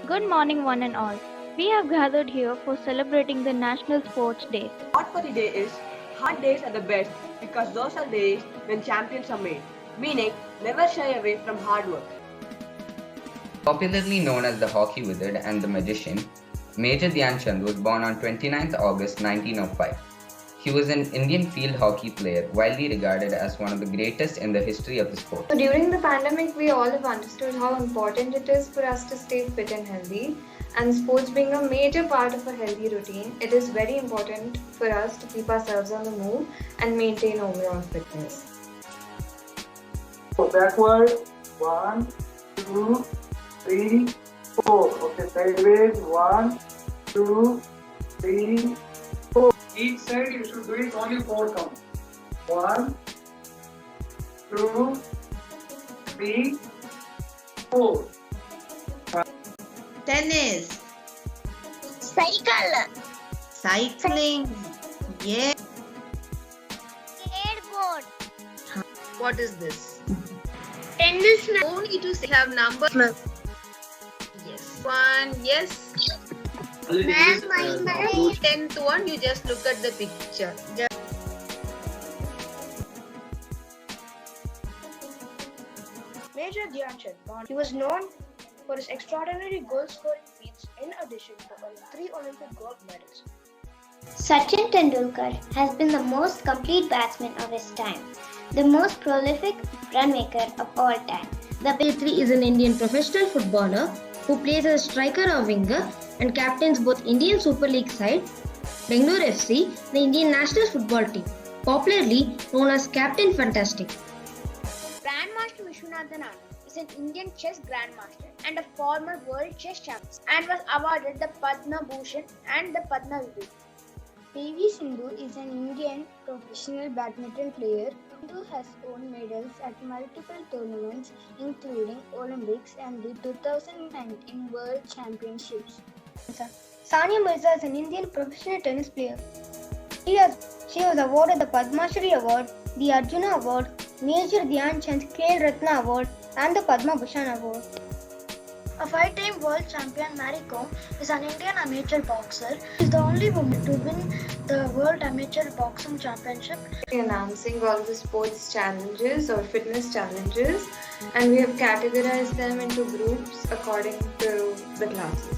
Good morning, one and all. We have gathered here for celebrating the National Sports Day. Thought for the day is hard days are the best because those are days when champions are made. Meaning, never shy away from hard work. Popularly known as the Hockey Wizard and the Magician, Major Dhyan Chand was born on 29th August 1905. He was an Indian field hockey player, widely regarded as one of the greatest in the history of the sport. During the pandemic, we all have understood how important it is for us to stay fit and healthy. And sports being a major part of a healthy routine, it is very important for us to keep ourselves on the move and maintain overall fitness. So backward, 1, 2, 3, 4. Okay, sideways, 1, 2, 3, 4. Each side you should do it only 4 counts. 1, 2, 3, 4. Tennis. Cycling. Yeah. Skateboard. What is this? Tennis. No need to have numbers. Yes. 1. Yes. Ma'am, my 10th one. You just look at the picture. Major Dhyan Chand. He was known for his extraordinary goal-scoring feats in addition to 3 Olympic gold medals. Sachin Tendulkar has been the most complete batsman of his time, the most prolific run maker of all time. The P3 is an Indian professional footballer who plays as a striker or winger and captains both Indian Super League side, BENGALURU FC, the Indian national football team, popularly known as Captain Fantastic. Grandmaster Vishwanathan Anand is an Indian chess grandmaster and a former world chess champion and was awarded the Padma Bhushan and the Padma Vibhushan. PV Sindhu is an Indian professional badminton player who has won medals at multiple tournaments including Olympics and the 2019 World Championships. Sania Mirza is an Indian professional tennis player. She was awarded the Padma Shri Award, the Arjuna Award, Major Dhyan Chand Khel Ratna Award and the Padma Bhushan Award. A 5-time world champion Mary Kom is an Indian amateur boxer. She is the only woman to win the World Amateur Boxing Championship. We're announcing all the sports challenges or fitness challenges, and we have categorized them into groups according to the classes.